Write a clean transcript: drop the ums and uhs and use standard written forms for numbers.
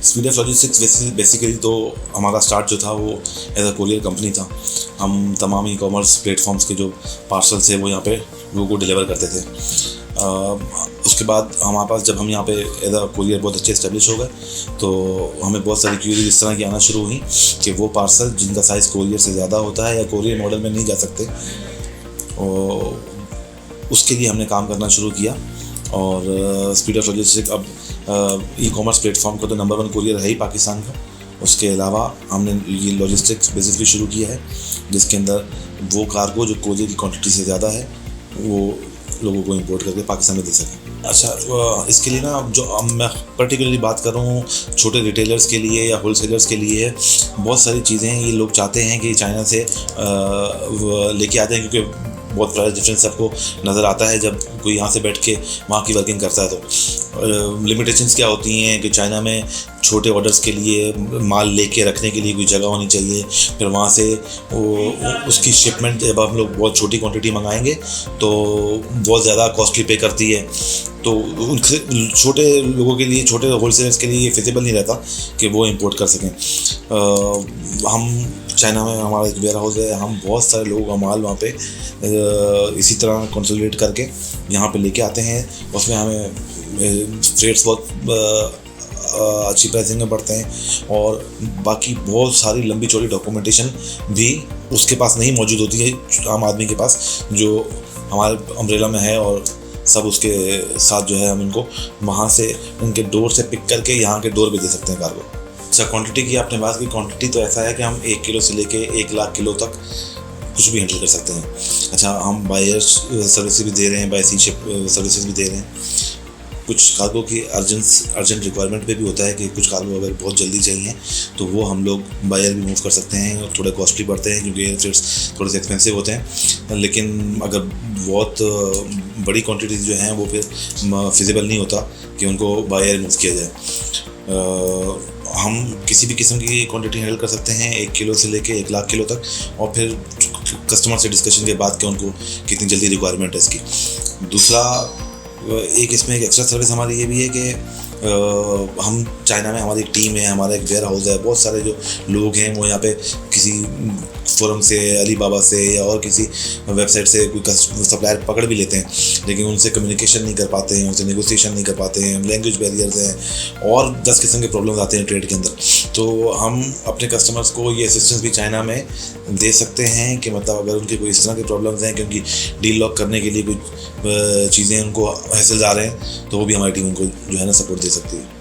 स्पीडएक्स logistics basically तो हमारा start जो था वो एज अ कोरियर कंपनी था। हम तमाम ई कॉमर्स प्लेटफॉर्म्स के जो पार्सल्स थे वो यहाँ पे लोगों को डिलीवर करते थे। उसके बाद हमारे पास जब हम यहाँ पे एज अ कोरियर बहुत अच्छे इस्टेब्लिश हो गए तो हमें बहुत सारी क्यूरीज इस तरह की आना शुरू हुई कि वो पार्सल जिनका साइज़ कोरियर से ज़्यादा होता है या कोरियर मॉडल में नहीं जा सकते, और उसके लिए हमने काम करना शुरू किया। और स्पीडएक्स लॉजिस्टिक्स अब ई कॉमर्स प्लेटफॉर्म का तो नंबर 1 कोरियर है ही पाकिस्तान का। उसके अलावा हमने ये लॉजिस्टिक्स बिजनेस भी शुरू किया है जिसके अंदर वो कार्गो जो कोरियर की क्वांटिटी से ज़्यादा है वो लोगों को इंपोर्ट करके पाकिस्तान में दे सकें। अच्छा, इसके लिए ना जो अब मैं पर्टिकुलरली बात कर रहा हूँ छोटे रिटेलर्स के लिए या होलसेलर्स के लिए, बहुत सारी चीज़ें हैं ये लोग चाहते हैं कि चाइना से लेके आते हैं, क्योंकि बहुत प्राइस डिफरेंस आपको नज़र आता है जब कोई यहाँ से बैठ के वहाँ की वर्किंग करता है। तो लिमिटेशंस क्या होती हैं कि चाइना में छोटे ऑर्डर्स के लिए माल लेके रखने के लिए कोई जगह होनी चाहिए, फिर वहाँ से उसकी शिपमेंट जब हम लोग बहुत छोटी क्वांटिटी मंगाएंगे तो बहुत ज़्यादा कॉस्टली पे करती है। तो उनसे छोटे लोगों के लिए, छोटे होलसेलर्स के लिए ये फिजिबल नहीं रहता कि वो इंपोर्ट कर सकें। हम चाइना में हमारा एक वेयर हाउस है, हम बहुत सारे लोगों का माल वहाँ पे इसी तरह कंसोलिडेट करके यहाँ पे लेके आते हैं। उसमें हमें फ्रेट्स बहुत अच्छी प्राइसिंग में पड़ते हैं और बाकी बहुत सारी लंबी चौड़ी डॉक्यूमेंटेशन भी उसके पास नहीं मौजूद होती है आम आदमी के पास, जो हमारे अम्ब्रेला में है। और सब उसके साथ जो है हम इनको वहाँ से उनके डोर से पिक करके यहाँ के डोर पे दे सकते हैं कार्गो। अच्छा, क्वांटिटी की आपने बात की। क्वांटिटी तो ऐसा है कि हम 1 किलो से लेके 1 लाख किलो तक कुछ भी हैंडल कर सकते हैं। अच्छा, हम बायर्स सर्विसेज भी दे रहे हैं, बाय सी शिप सर्विसेज भी दे रहे हैं। कुछ कार्गो की अर्जेंट रिक्वायरमेंट पे भी होता है कि कुछ कार्गो अगर बहुत जल्दी चाहिए तो वो हम लोग बायर भी मूव कर सकते हैं। और थोड़े कॉस्टली पड़ते हैं क्योंकि एयरफ्रेट्स थोड़े से एक्सपेंसिव होते हैं, लेकिन अगर बहुत बड़ी क्वांटिटी जो हैं वो फिर फिजिबल नहीं होता कि उनको बायर मूव किया जाए। हम किसी भी किस्म की क्वांटिटी हैंडल कर सकते हैं 1 किलो से लेके 1 लाख किलो तक, और फिर कस्टमर से डिस्कशन के बाद कि उनको कितनी जल्दी रिक्वायरमेंट है इसकी। दूसरा, एक इसमें एक एक्स्ट्रा सर्विस हमारी ये भी है कि हम चाइना में हमारी एक टीम है, हमारा एक वेयर हाउस है, बहुत सारे जो लोग हैं वो यहाँ पे किसी फोरम से, अलीबाबा से या और किसी वेबसाइट से कोई सप्लायर पकड़ भी लेते हैं, लेकिन उनसे कम्युनिकेशन नहीं कर पाते हैं, उनसे नेगोशिएशन नहीं कर पाते हैं, लैंग्वेज बैरियर्स हैं और 10 किस्म के प्रॉब्लम्स आते हैं ट्रेड के अंदर। तो हम अपने कस्टमर्स को ये असिस्टेंस भी चाइना में दे सकते हैं कि मतलब अगर उनके कोई इस तरह के प्रॉब्लम्स हैं कि उनकी डील लॉक करने के लिए कुछ चीज़ें उनको हैसल आ रहे हैं तो वो भी हमारी टीम उनको जो है ना सपोर्ट दे सकती है।